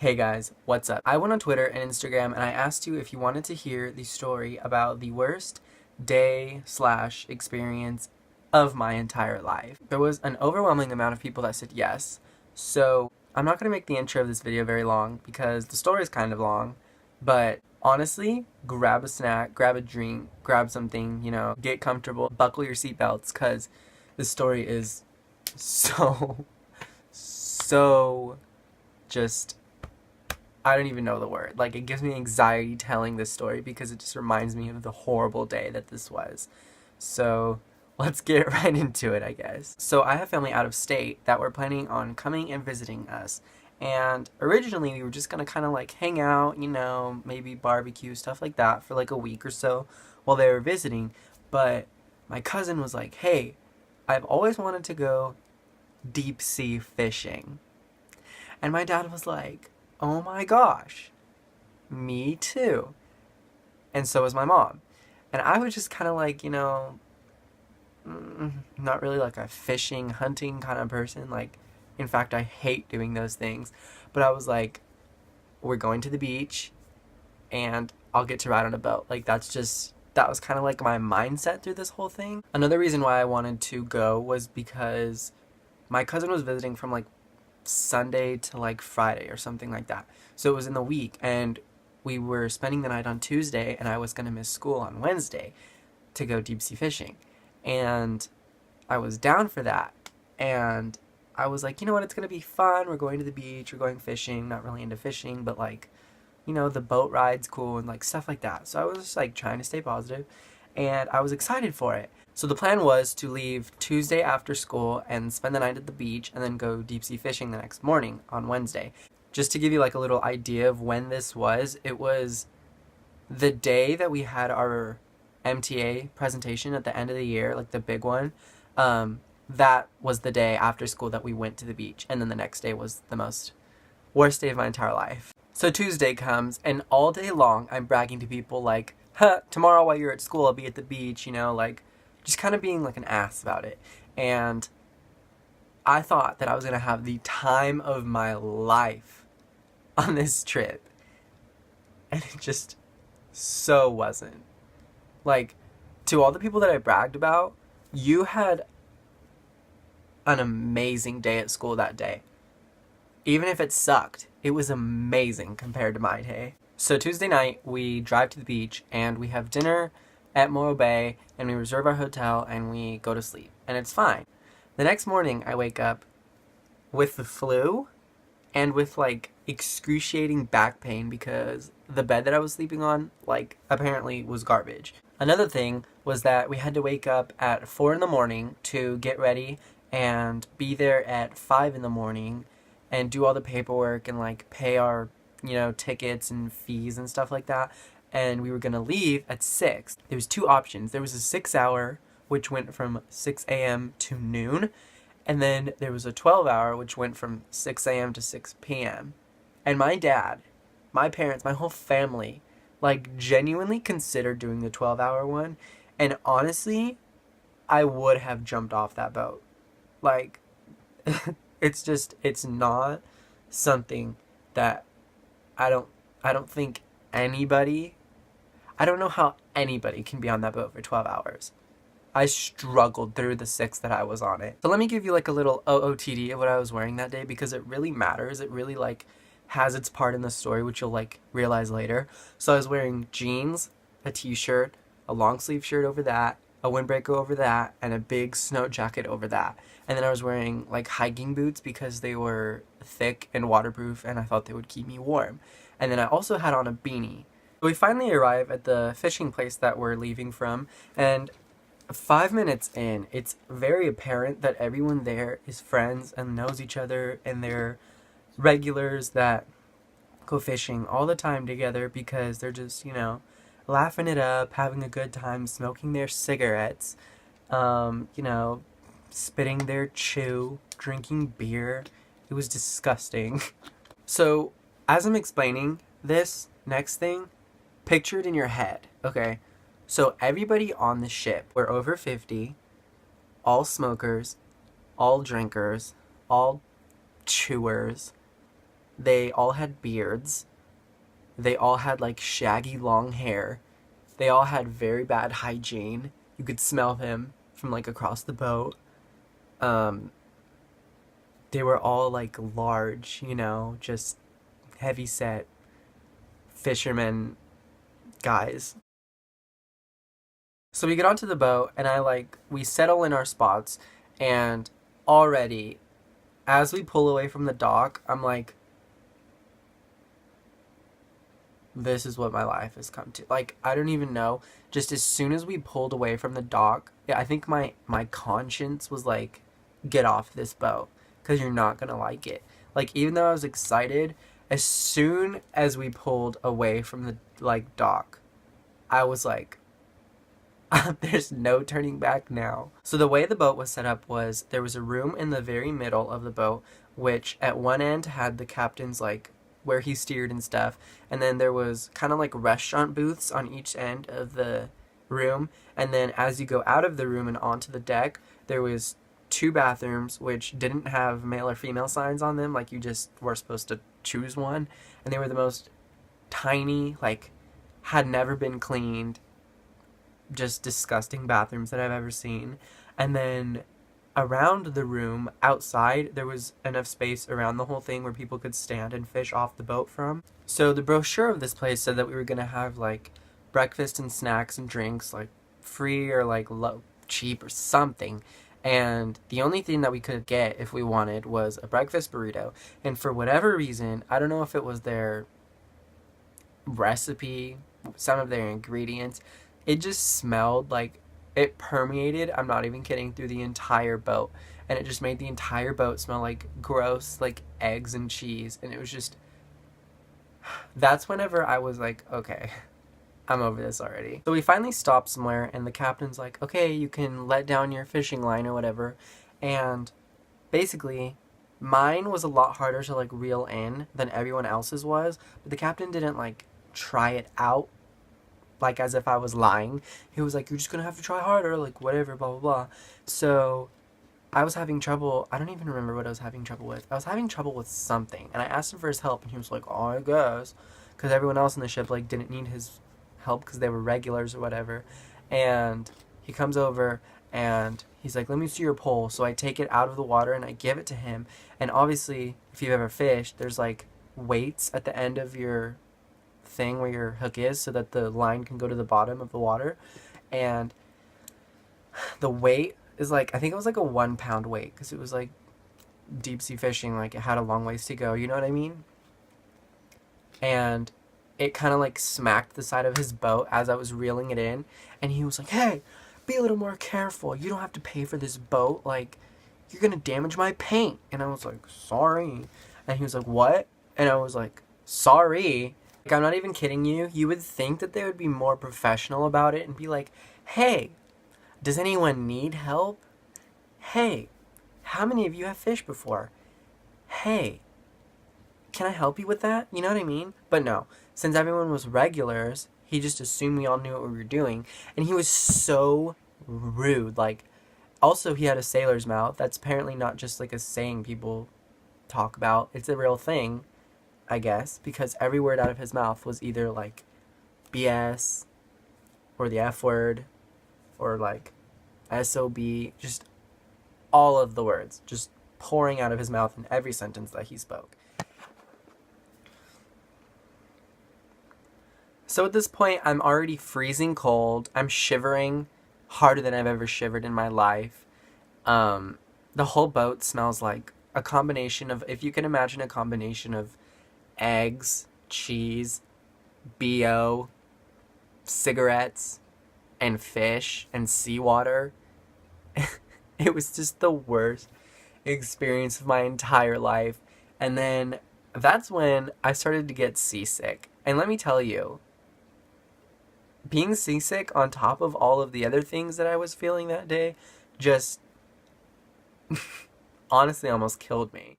Hey guys, what's up? I went on Twitter and Instagram and I asked you if you wanted to hear the story about the worst day/experience of my entire life. There was an overwhelming amount of people that said yes, so I'm not going to make the intro of this video very long because the story is kind of long, but honestly, grab a snack, grab a drink, grab something, get comfortable, buckle your seatbelts because this story is so just I don't even know the word. Like, it gives me anxiety telling this story because it just reminds me of the horrible day that this was. So, let's get right into it, I guess. So, I have family out of state that were planning on coming and visiting us. And originally, we were just gonna kind of like hang out, maybe barbecue, stuff like that for like a week or so while they were visiting. But my cousin was like, hey, I've always wanted to go deep sea fishing. And my dad was like, oh my gosh, me too. And so was my mom. And I was just kind of like, not really like a fishing, hunting kind of person. Like, in fact, I hate doing those things. But I was like, we're going to the beach and I'll get to ride on a boat. Like, that was kind of like my mindset through this whole thing. Another reason why I wanted to go was because my cousin was visiting from like Sunday to like Friday or something like that. So it was in the week and we were spending the night on Tuesday and I was going to miss school on Wednesday to go deep sea fishing. And I was down for that. And I was like, you know what, it's going to be fun. We're going to the beach, we're going fishing. Not really into fishing, but like, the boat ride's cool and like stuff like that. So I was just like trying to stay positive and I was excited for it. So the plan was to leave Tuesday after school and spend the night at the beach and then go deep sea fishing the next morning on Wednesday. Just to give you like a little idea of when this was, it was the day that we had our MTA presentation at the end of the year, like the big one. That was the day after school that we went to the beach. And then the next day was the worst day of my entire life. So Tuesday comes and all day long I'm bragging to people like, tomorrow while you're at school I'll be at the beach, like just kind of being like an ass about it. And I thought that I was going to have the time of my life on this trip. And it just so wasn't. Like, to all the people that I bragged about, you had an amazing day at school that day. Even if it sucked, it was amazing compared to my day. So Tuesday night, we drive to the beach and we have dinner at Morro Bay and we reserve our hotel and we go to sleep. And it's fine. The next morning, I wake up with the flu and with like excruciating back pain because the bed that I was sleeping on, like, apparently was garbage. Another thing was that we had to wake up at 4 in the morning to get ready and be there at 5 in the morning and do all the paperwork and like pay our tickets and fees and stuff like that. And we were going to leave at 6. There was two options. There was a 6-hour, which went from 6 a.m. to noon. And then there was a 12-hour, which went from 6 a.m. to 6 p.m. And my dad, my parents, my whole family, like, genuinely considered doing the 12-hour one. And honestly, I would have jumped off that boat. Like, it's not something that I don't think anybody, I don't know how anybody can be on that boat for 12 hours. I struggled through the 6 that I was on it. So let me give you like a little OOTD of what I was wearing that day because it really matters. It really like has its part in the story, which you'll like realize later. So I was wearing jeans, a t-shirt, a long sleeve shirt over that, a windbreaker over that, and a big snow jacket over that. And then I was wearing like hiking boots because they were thick and waterproof and I thought they would keep me warm. And then I also had on a beanie. We finally arrive at the fishing place that we're leaving from, and 5 minutes in, it's very apparent that everyone there is friends and knows each other and they're regulars that go fishing all the time together because they're just, laughing it up, having a good time, smoking their cigarettes, spitting their chew, drinking beer. It was disgusting. So, as I'm explaining this next thing, picture it in your head, okay? So everybody on the ship were over 50, all smokers, all drinkers, all chewers, They all had beards. They all had like shaggy long hair. They all had very bad hygiene. You could smell them from like across the boat. Um, they were all like large, just heavy set fishermen guys. So we get onto the boat and we settle in our spots, and already as we pull away from the dock, I'm like, this is what my life has come to. Like, I don't even know. Just as soon as we pulled away from the dock, yeah, I think my conscience was like, get off this boat because you're not going to like it. Like, even though I was excited, as soon as we pulled away from the like dock, I was like, there's no turning back now. So the way the boat was set up was there was a room in the very middle of the boat, which at one end had the captain's like where he steered and stuff, and then there was kind of like restaurant booths on each end of the room, and then as you go out of the room and onto the deck, there was two bathrooms which didn't have male or female signs on them, like you just were supposed to choose one, and they were the most tiny, like had never been cleaned, just disgusting bathrooms that I've ever seen. And then around the room, outside, there was enough space around the whole thing where people could stand and fish off the boat from. So the brochure of this place said that we were going to have like breakfast and snacks and drinks like free or like low, cheap or something. And the only thing that we could get if we wanted was a breakfast burrito. And for whatever reason, I don't know if it was their recipe, some of their ingredients, it just smelled like it permeated, I'm not even kidding, through the entire boat. And it just made the entire boat smell like gross, like eggs and cheese. And it was just, that's whenever I was like, okay, I'm over this already. So we finally stopped somewhere, and the captain's like, okay, you can let down your fishing line or whatever. And basically, mine was a lot harder to like reel in than everyone else's was. But the captain didn't like try it out like as if I was lying. He was like, you're just gonna have to try harder, like whatever, blah blah blah. So I was having trouble. I don't even remember what I was having trouble with. I was having trouble with something, and I asked him for his help, and he was like, oh, I guess, because everyone else on the ship like didn't need his help because they were regulars or whatever. And he comes over and he's like, let me see your pole. So I take it out of the water and I give it to him. And obviously, if you've ever fished, there's like weights at the end of your thing where your hook is so that the line can go to the bottom of the water. And the weight is like, I think it was like a 1 pound weight because it was like deep sea fishing, like it had a long ways to go, you know what I mean? And it kind of like smacked the side of his boat as I was reeling it in, and he was like, hey, be a little more careful, you don't have to pay for this boat, like you're gonna damage my paint. And I was like, sorry. And he was like, what? And I was like, sorry. Like, I'm not even kidding you. You would think that they would be more professional about it and be like, hey, does anyone need help? Hey, how many of you have fished before? Hey, can I help you with that? You know what I mean? But no, since everyone was regulars, he just assumed we all knew what we were doing. And he was so rude. Like, also he had a sailor's mouth. That's apparently not just like a saying people talk about. It's a real thing, I guess, because every word out of his mouth was either like BS or the F word or like SOB, just all of the words just pouring out of his mouth in every sentence that he spoke. So at this point, I'm already freezing cold. I'm shivering harder than I've ever shivered in my life. The whole boat smells like a combination of, if you can imagine, a combination of eggs, cheese, BO, cigarettes, and fish, and seawater. It was just the worst experience of my entire life. And then that's when I started to get seasick. And let me tell you, being seasick on top of all of the other things that I was feeling that day just honestly almost killed me.